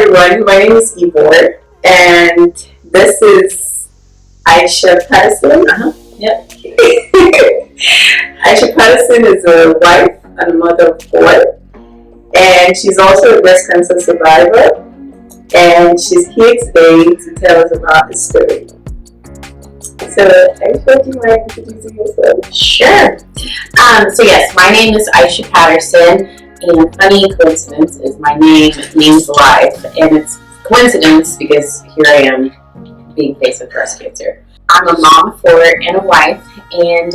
everyone. My name is Evore, and this is Aisha Patterson. Yep. Aisha Patterson is a wife and a mother of 4, and she's also a breast cancer survivor. And she's here today to tell us about her story. So, Aisha, do you mind introducing yourself? Sure. So yes, my name is Aisha Patterson. And funny coincidence is my name's live, and it's coincidence because here I am being faced with breast cancer. I'm a mom of 4 and a wife, and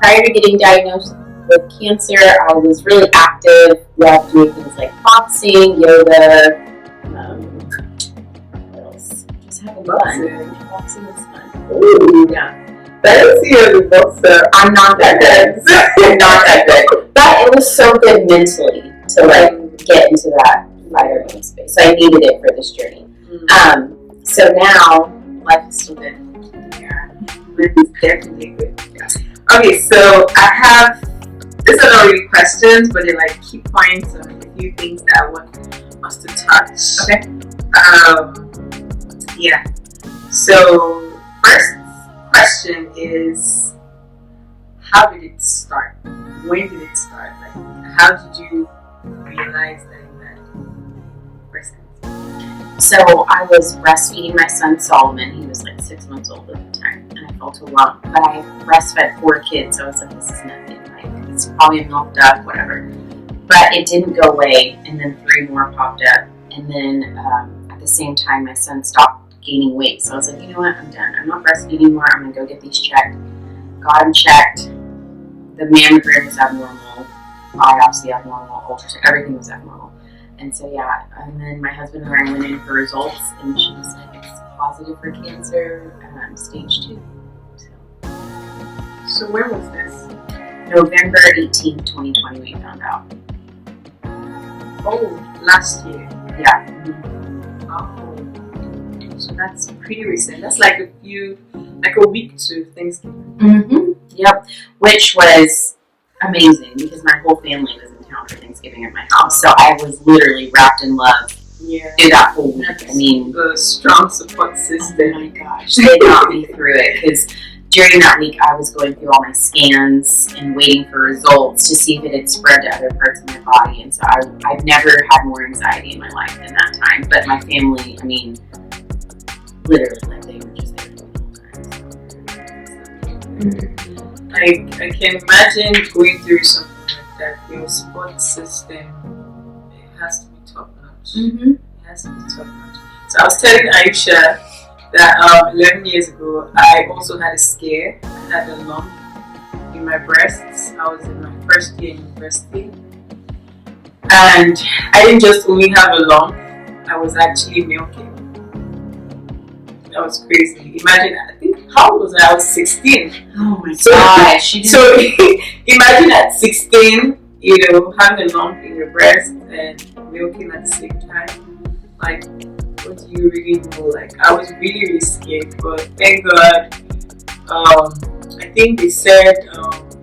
prior to getting diagnosed with cancer, I was really active, loved doing things like boxing, yoga, what else? Just having fun. Boxing is fun. Ooh. Yeah. I don't see you as a boxer. I'm not that good. I'm not that good. But it was so good mentally to get into that fighter game space. I needed it for this journey. So now life is still good. Yeah, life is definitely good. Yeah. Okay, so I have these are not really questions, but they're like key points and a few things that I want us to touch. Okay. Yeah. So first question is, how did it start? When did it start? Like, how did you realize that you had breast cancer? So I was breastfeeding my son Solomon. He was like 6 months old at the time, and I felt a lump. But I breastfed 4 kids, so I was like, this is nothing. Like, it's probably a milk duct, whatever. But it didn't go away, and then 3 more popped up. And then at the same time, my son stopped gaining weight. So I was like, you know what, I'm done. I'm not breastfeeding anymore. I'm going to go get these checked. Got them checked. The mammogram was abnormal. Biopsy abnormal. Ultrasound. Everything was abnormal. And so, yeah. And then my husband and I went in for results, and she was like, it's positive for cancer, stage 2. So when was this? November 18th, 2020, we found out. Oh, last year. Yeah. Oh. So that's pretty recent. That's like a week to Thanksgiving. Yep. Which was amazing because my whole family was in town for Thanksgiving at my house. So I was literally wrapped in love through that whole week. I mean, the strong support system. Oh my gosh, they got me through it because during that week I was going through all my scans and waiting for results to see if it had spread to other parts of my body. And so I've never had more anxiety in my life than that time. But my family, I mean, literally, like, they were just there the whole time. I can imagine going through something like that. Your support system, it has to be top notch. It has to be top notch. So I was telling Aisha that 11 years ago, I also had a scare. I had a lump in my breasts. I was in my first year in university. And I didn't just only have a lump, I was actually milking. That was crazy. Imagine, I think, how old was I? I was 16. Oh my gosh. So imagine at 16, having a lump in your breast and milking at the same time. Like, what do you really know? Like, I was really, really scared, but thank God. I think they said,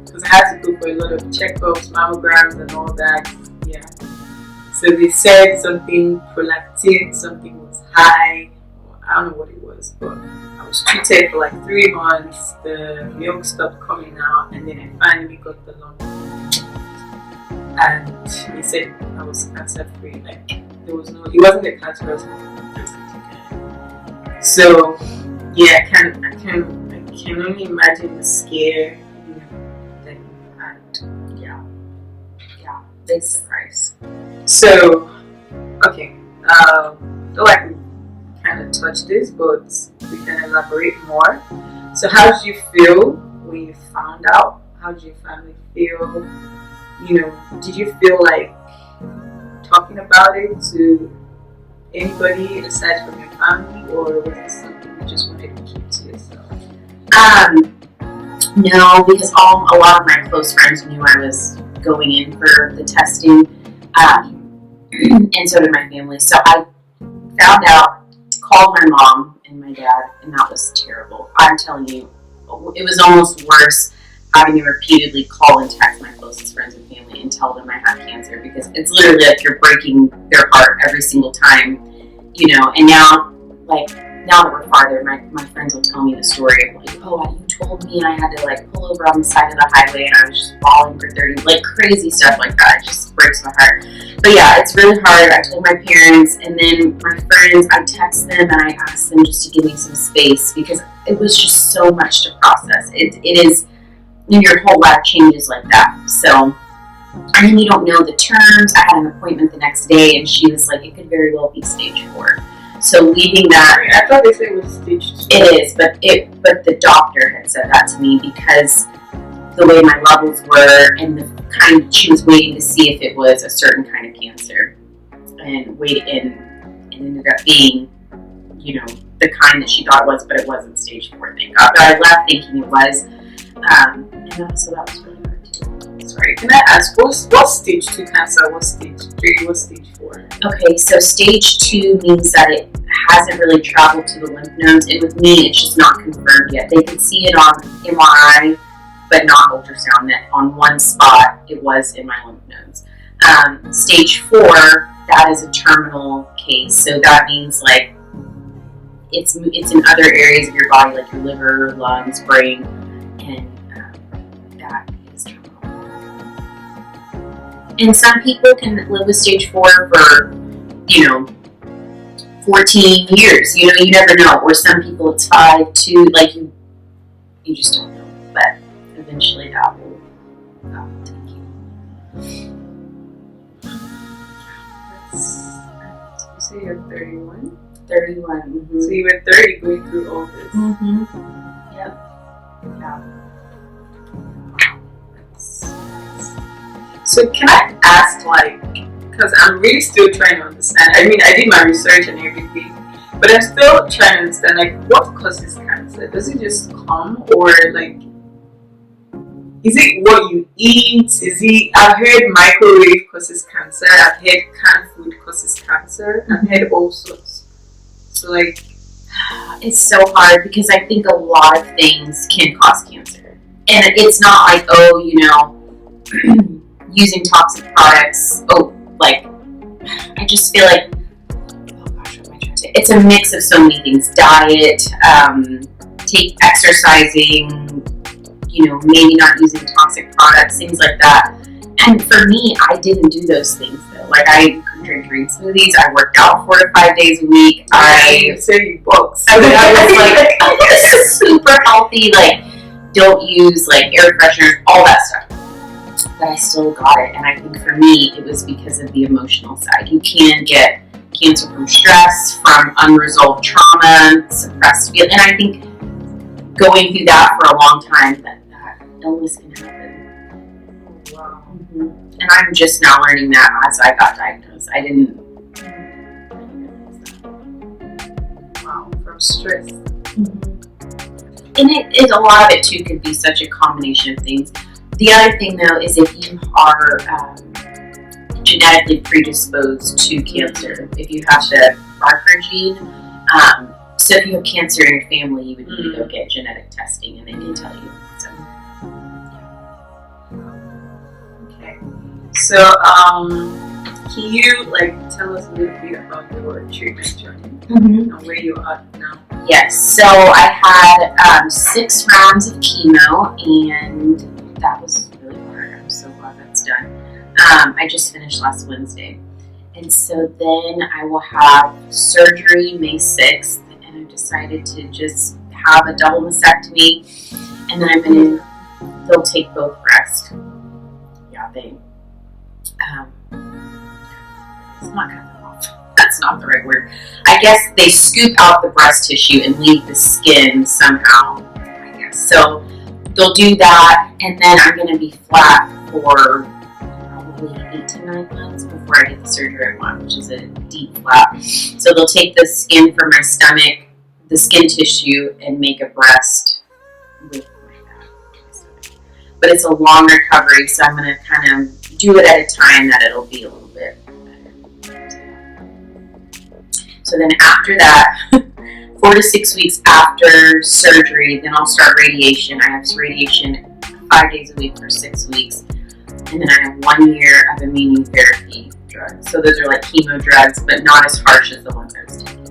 because I had to go for a lot of checkups, mammograms, and all that. Yeah. So they said something prolactin, something was high. I don't know what it was, but I was treated for like 3 months. The milk stopped coming out, and then I finally got the lump. And they said I was cancer free. Like, it wasn't a cancerous lump. So yeah, I can only imagine the scare. And yeah, big surprise. So okay, though I can kind of touch this, but we can elaborate more. So how did you feel when you found out? How did your family feel? Did you feel like talking about it to anybody aside from your family, or was it something you just wanted to keep to yourself? No, because a lot of my close friends knew I was going in for the testing, and so did my family. So I found out, called my mom and my dad, and that was terrible. I'm telling you, it was almost worse having to repeatedly call and text my closest friends and tell them I have cancer, because it's literally like you're breaking their heart every single time and now, like, now that we're farther, my friends will tell me the story of like, oh, you told me, and I had to like pull over on the side of the highway, and I was just bawling for 30, like crazy stuff like that. It just breaks my heart. But yeah, it's really hard. I told my parents, and then my friends, I text them and I ask them just to give me some space because it was just so much to process. It is, your whole life changes like that. So, and then you don't know the terms. I had an appointment the next day, and she was like, it could very well be stage 4. So leaving that, I thought they said it was stage 2. it is, but the doctor had said that to me because the way my levels were and the kind, she was waiting to see if it was a certain kind of cancer, and ended up being, the kind that she thought it was, but it wasn't stage 4. Thank God. But I left thinking it was, so that was really hard too. Sorry, can I ask, what's stage 2 cancer? What's stage 3? What's stage 4? Okay, so stage 2 means that it hasn't really traveled to the lymph nodes, and with me, it's just not confirmed yet. They could see it on MRI, but not ultrasound. That on one spot, it was in my lymph nodes. Stage 4, that is a terminal case, so that means like it's in other areas of your body, like your liver, lungs, brain, and that is terminal. And some people can live with stage 4 for, 14 years. You never know. Or some people it's 5, 2, like you just don't know. But eventually that will take you. You say you're 31? 31. Mm-hmm. So you were 30 going through all this. Mm-hmm. Yep. Yeah. So can I ask, because I'm really still trying to understand. I mean, I did my research and everything, but I'm still trying to understand, what causes cancer? Does it just come, or is it what you eat? I've heard microwave causes cancer. I've heard canned food causes cancer. I've heard all sorts. So it's so hard because I think a lot of things can cause cancer. And it's not like, using toxic products. I just feel like, oh gosh, what am I trying to say? It's a mix of so many things. Diet, exercising, maybe not using toxic products, things like that. And for me, I didn't do those things though. I could drink green smoothies. I worked out 4 to 5 days a week. I say books. I was super healthy. Don't use air fresheners, all that stuff. But I still got it, and I think for me, it was because of the emotional side. You can get cancer from stress, from unresolved trauma, suppressed feeling, and I think going through that for a long time, that illness can happen. Wow. Mm-hmm. And I'm just now learning that as I got diagnosed. I didn't. Wow, from stress. Mm-hmm. And a lot of it too could be such a combination of things. The other thing though is if you are genetically predisposed to cancer, if you have the marker gene, so if you have cancer in your family, you would need to go get genetic testing, and they can tell you. So, okay. So, can you tell us a little bit about your treatment journey and where you are now? Yes. So I had 6 rounds of chemo, and that was really hard. I'm so glad that's done. I just finished last Wednesday. And so then I will have surgery May 6th, and I've decided to just have a double mastectomy, and then they'll take both breasts. Yeah, it's not cut them off. That's not the right word. I guess they scoop out the breast tissue and leave the skin somehow, I guess. So they'll do that, and then I'm going to be flat for probably 8 to 9 months before I get the surgery I want, which is a deep flap. So they'll take the skin from my stomach, the skin tissue, and make a breast with my back. But it's a long recovery, so I'm going to kind of do it at a time that it'll be a little bit better. So then after that, 4 to 6 weeks after surgery, then I'll start radiation. I have radiation 5 days a week for 6 weeks. And then I have 1 year of immunotherapy drugs. So those are like chemo drugs, but not as harsh as the ones I was taking.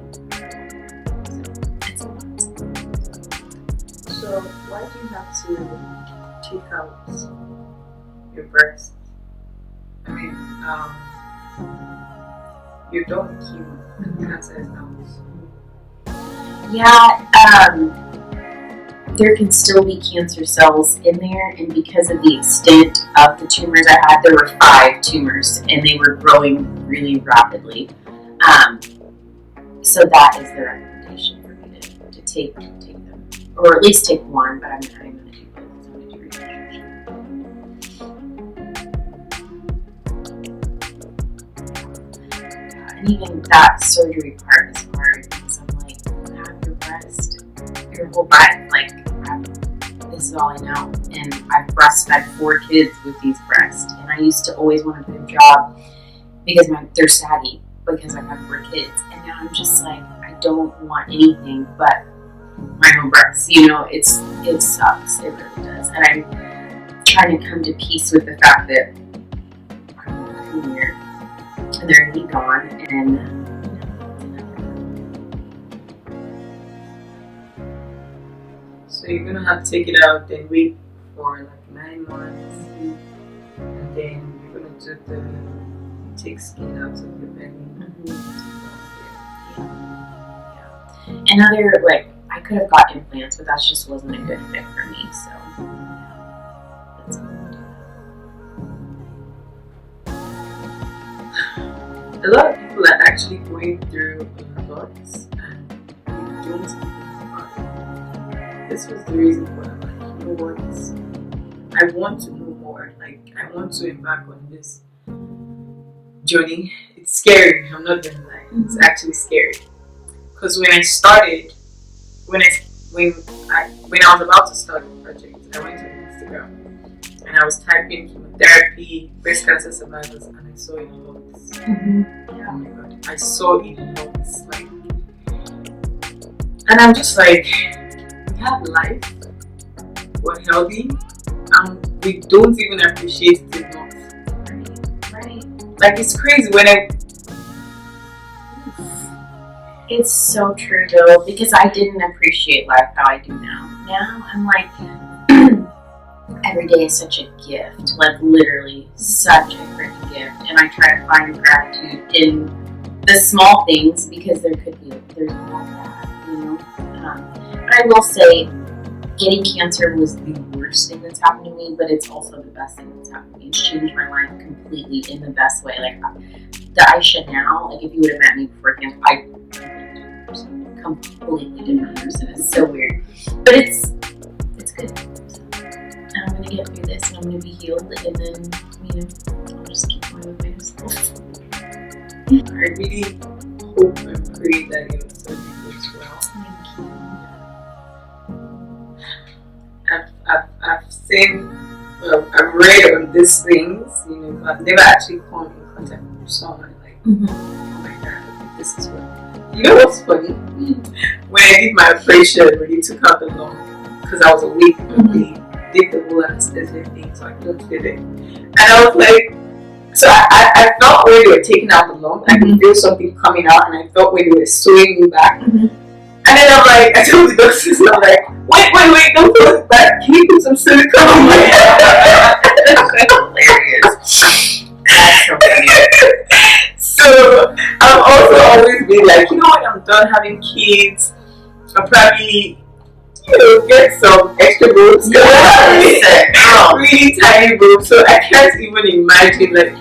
So it's a lot. So why do you have to take out your breast? I mean, you're done with chemo and cancer is out. Yeah, there can still be cancer cells in there, and because of the extent of the tumors I had, there were 5 tumors, and they were growing really rapidly. So that is the recommendation for me to take them, or at least take one. But I'm going to do both. I'm going to do reconstruction. And even that surgery part is hard because I'm like, you have your breast your whole life. Like, this is all I know. And I've breastfed 4 kids with these breasts. And I used to always want a boob job because they're saggy because I've had 4 kids. And now I'm just like, I don't want anything but my own breasts. You know, it sucks. It really does. And I'm trying to come to peace with the fact that I'm going to come here and they're going to be gone. And so you're gonna have to take it out, then wait for like 9 months, and then you're gonna do take skin out of your belly. Yeah. And like, I could have got implants, but that just wasn't a good fit for me. So that's what I'm gonna do. A lot of people are actually going through a lot, and they don't even know about it. This was the reason why I'm like, you know what? I want to know more. Like, I want to embark on this journey. It's scary. I'm not gonna lie. It's actually scary. Because when I started, when I was about to start the project, I went on Instagram and I was typing chemotherapy, breast cancer survivors, and I saw it lots. Oh my god, I saw it lots. Like, and I'm just like, we have life, we're healthy, and we don't even appreciate it enough. Right. Like, it's crazy when It's so true though, because I didn't appreciate life how I do now. Now I'm like, every day is such a gift, like literally such a freaking gift, and I try to find gratitude in the small things because there's more of that, you know. But I will say, getting cancer was the worst thing that's happened to me, but it's also the best thing that's happened to me. It's changed my life completely in the best way. Like, the Aisha now, like, if you would have met me before cancer, I completely different person. It's so weird, but it's good. And I'm gonna get through this, and I'm gonna be healed, and then, you know, I'll just keep going with myself. I really hope and pray that your surgery goes well. Thank you. I've seen, I've read on these things, you know, but I've never actually come in contact with someone like, oh my god, this is what. You know what's funny? When I did my operation, when they took out the lung, because I was awake, they did the whole anesthesia thing, so I couldn't feel it. And I was like, so I felt when they were taking out the lung, I could feel something coming out, and I felt when they were sewing me back. And then I'm like, I told the doctors, I'm like, wait, don't put it back. Can you put some silicone on my head? That's hilarious. That's so funny. So I've also always been like, you know, when I'm done having kids, I'll probably, you know, get some extra boobs. Really tiny boobs. So I can't even imagine, like,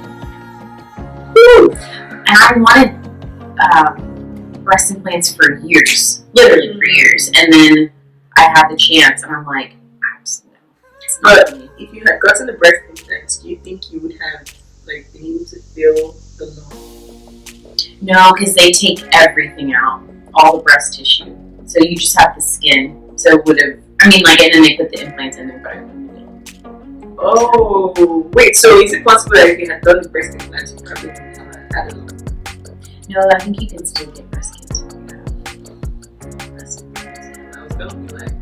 whew. And I wanted breast implants for years, literally for years, and then I had the chance, and I'm like, absolutely. But if you had gotten the breast implants, do you think you would have, like, been able to feel the lung? No, because they take everything out, all the breast tissue. So you just have the skin. So it would have, I mean, like, and then they put the implants in there, but I wouldn't feel it. Oh, wait, so is it possible that if you had done the breast implants, you probably wouldn't have had a lung? No, I think you can still get breast cancer. I was gonna be like,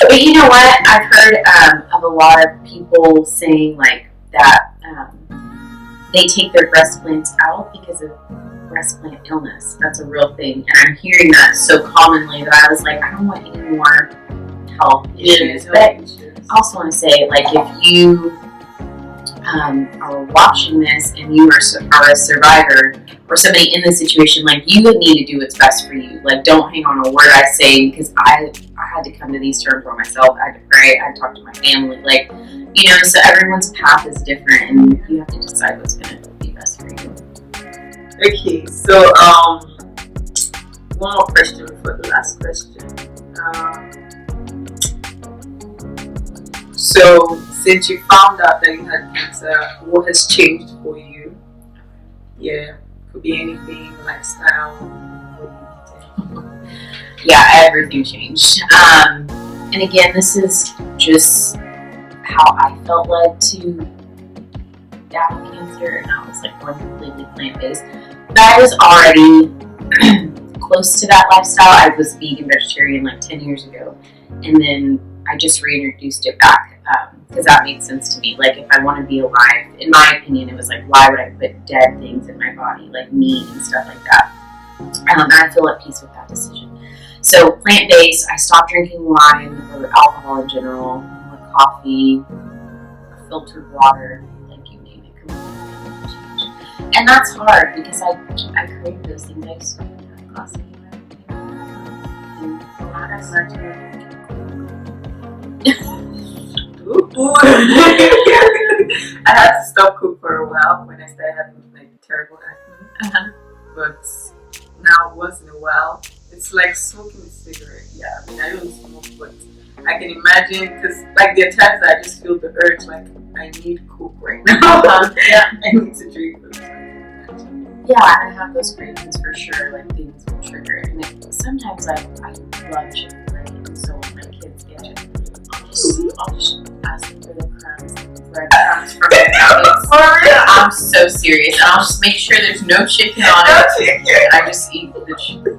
but you know what? I've heard of a lot of people saying, like, that they take their breast plants out because of breast plant illness. That's a real thing. And I'm hearing that so commonly that I was like, I don't want any more health issues. But I also want to say, like, if you are watching this and you are a survivor or somebody in this situation, like, you would need to do what's best for you. Like, don't hang on a word I say, because I had to come to these terms for myself. I had to pray. I had to talk to my family. Like, you know, so everyone's path is different, and you have to decide what's going to be best for you. Okay, so one more question before the last question. So since you found out that you had cancer, what has changed for you? Yeah, could be anything, lifestyle. Yeah, everything changed. And again, this is just how I felt led to battle cancer, and I was like going completely plant-based. But I was already close to that lifestyle. I was vegan, vegetarian like 10 years ago, and then I just reintroduced it back because that made sense to me. Like, if I want to be alive, in my opinion, it was like, why would I put dead things in my body, like meat and stuff like that? And I feel at peace with that decision. So plant-based, I stopped drinking wine or alcohol in general, or coffee, or filtered water, like you name it, completely changed. And that's hard because I crave those things. I just don't have a glass of wine. Not as much. I had to stop cook for a while when I started having like terrible acne. But now once in a while, it's like smoking a cigarette. Yeah, I mean, I don't smoke, but I can imagine, because like there are times that I just feel the urge, like I need Coke right now. Yeah, I need to drink this. Yeah, I have those cravings for sure. Like, things will trigger it. And sometimes I love Chick-fil-A, and so when my kids get Chick-fil-A, I'll just ask them for the crumbs, breadcrumbs from their nuggets. I'm so serious. And I'll just make sure there's no chicken on it. And I just eat the chicken.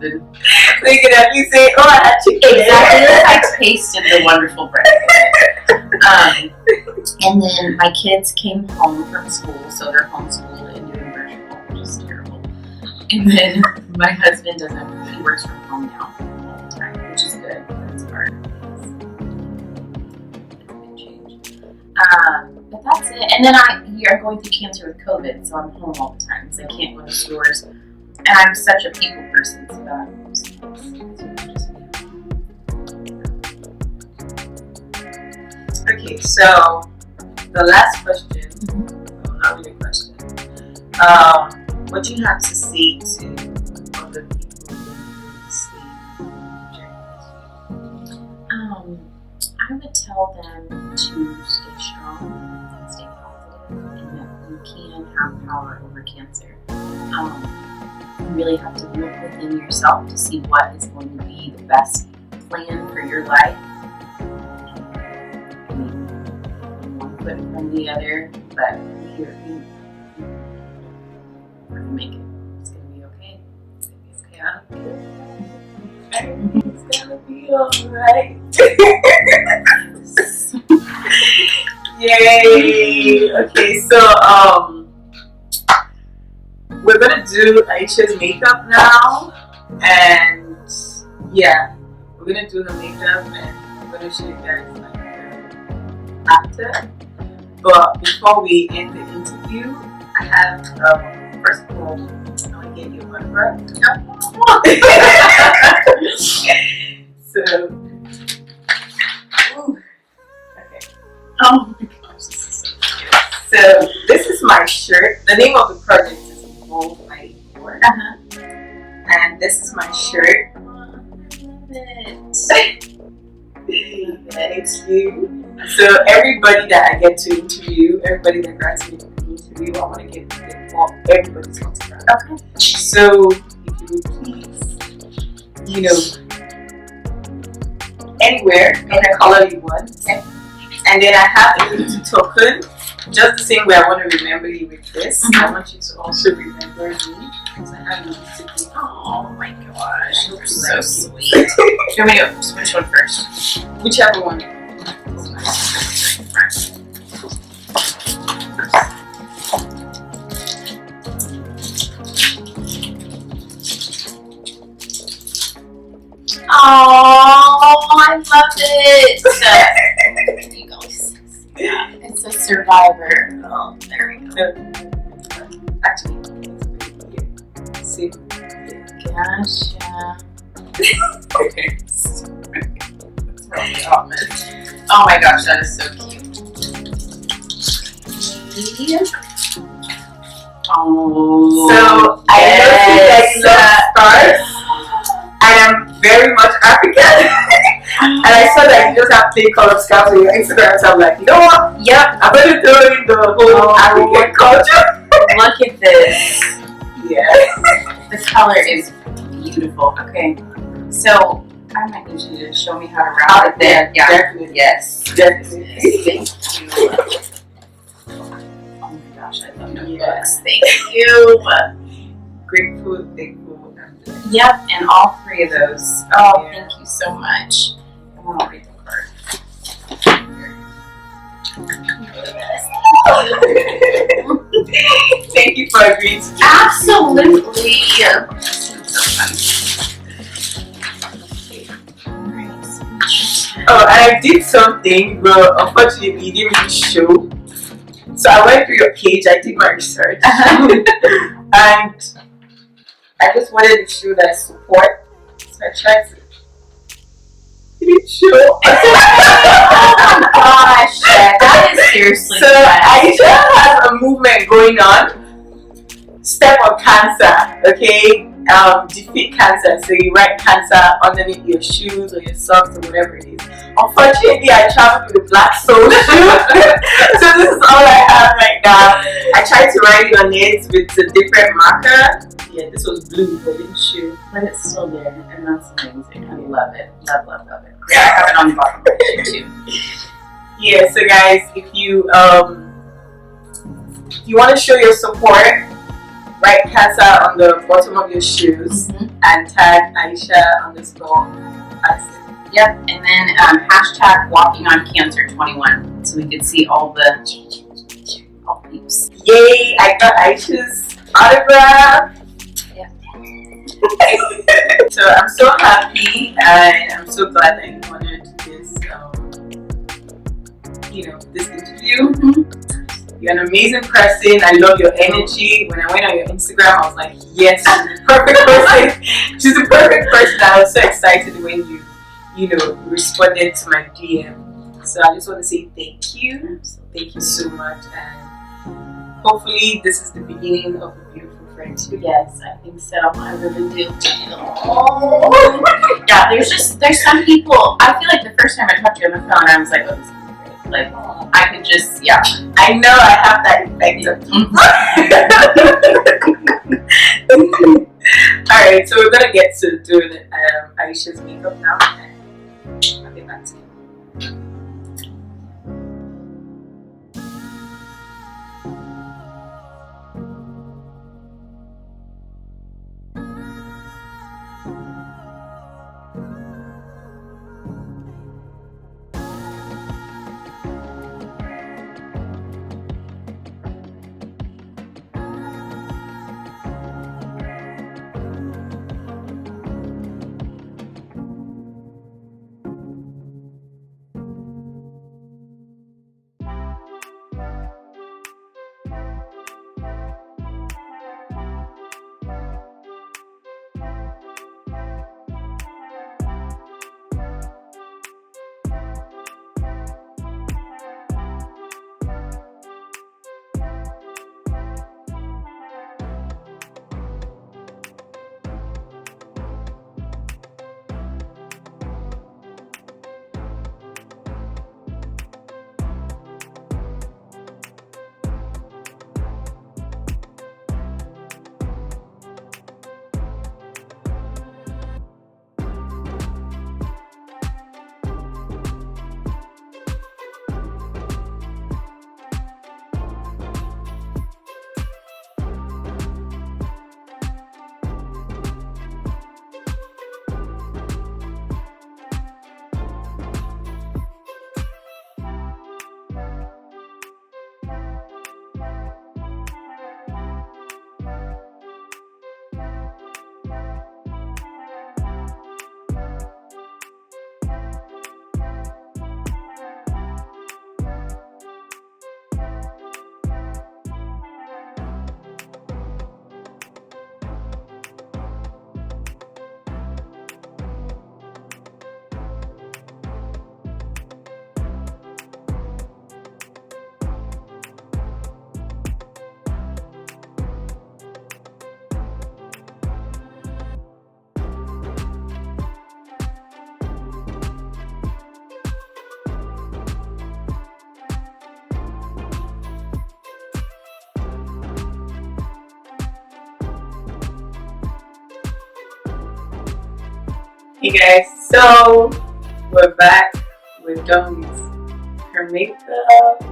They can at least say, oh, I had chicken. Exactly. I tasted the wonderful bread. And then my kids came home from school, so they're homeschooled and doing virtual, which is terrible. And then my husband he works from home now all the time, which is good, but it's hard. But that's it. And then I'm going through cancer with COVID, so I'm home all the time because I can't go to stores. And I'm such a people person, so that's just me. Okay, so the last question, well, not really a question. What do you have to say to other people who see I would tell them to stay strong and stay positive, and that you can have power over cancer. You really have to look within yourself to see what is going to be the best plan for your life. I mean, one foot from the other, but you're going to make it. It's going to be okay. It's going to be okay. It's gonna be alright. Yay! Okay, so we're gonna do Aisha's makeup now, and yeah, we're gonna do her makeup, and we're gonna show you guys like after. But before we end the interview, I have first of all, I want to get you a autograph. So, ooh, okay. Oh my gosh, this is so cute. So, this is my shirt. The name of the project is Evore by Evore. And this is my shirt. Oh, I love it. And it's you. So, everybody that I get to interview, everybody that grants me to interview, I want to get everybody's autograph. Okay. So, if you would please, anywhere in the color you want. Okay. And then I have a little token, just the same way I want to remember you with this. I want you to also remember me. So I have a little token. Oh my gosh, you're so sweet. Do you want me to switch one first? Whichever one. Oh, I love it. There you go. Yeah, it's a survivor. Oh, there we go. Actually, see. Gotcha. Oh my gosh, that is so cute. Oh, So I noticed that you love stars, and I'm very much African. And I saw that you just have plain colored scarves on your Instagram, so I'm like, you know what? Yep. I'm going to throw in the whole African culture. Look at this. Yeah. The color is beautiful. Okay, so I might need you to show me how to wrap it then. Yeah. Definitely. Yes. Definitely. Thank you. Oh my gosh, I love notebooks. Thank you. Grateful, thankful, and blessed. Yep, and all three of those. Oh, thank you so much. I want to read the card. Thank you for agreeing to do this. Absolutely. So fun. Oh, and I did something, but unfortunately, you didn't really show. So I went through your page, I did my research, and I just wanted to show that I support. So I tried to. You didn't show. Oh my gosh, that is seriously So Aisha has a movement going on. Step on cancer, okay? Defeat cancer. So you write cancer underneath your shoes or your socks or whatever it is. Unfortunately, I traveled with a black sole shoe, so this is all I have right now. I tried to write on it with a different marker. Yeah, this was blue, but it didn't show. But it's still there, and that's amazing. I love it. Love, love, love it. Yeah, I have it on the bottom of my shirt too. Yeah, so guys, if you want to show your support, write cancer on the bottom of your shoes and tag Aisha_Patterson. Yep, and then hashtag walking on cancer 21, so we could see all the peeps. Yay! I got Aisha's autograph. Yeah. So I'm so happy, and I'm so glad that you honored this, this interview. You're an amazing person. I love your energy. When I went on your Instagram, I was like, yes, she's the perfect person. She's the perfect person. I was so excited when you responded to my DM. So I just want to say thank you. Thank you so much. And hopefully this is the beginning of a beautiful friendship. Yes, I think so. I really do. Oh. Yeah, there's some people, I feel like the first time I talked to you on the phone, I was like, oh, this is great. Like, I could just, yeah. I know I have that effect of Alright, so we're going to get to doing Aisha's makeup now. And I'll get back to you. Hey guys, so we're back. We're done with her makeup.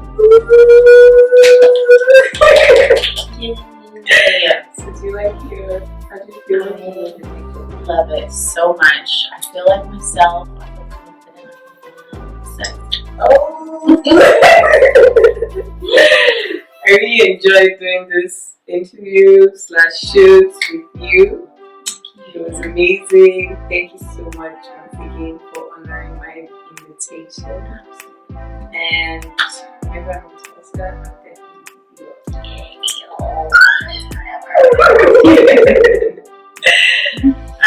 Yeah. So do you like your? How do you feel with your makeup? Love it so much. I feel like myself. I feel confident. Oh! I really enjoyed doing this interview/shoot with you. It was amazing. Thank you so much once again for honoring my invitation. And remember, I'm Oscar.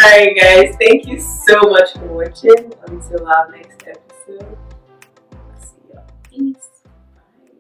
Alright guys, thank you so much for watching. Until our next episode.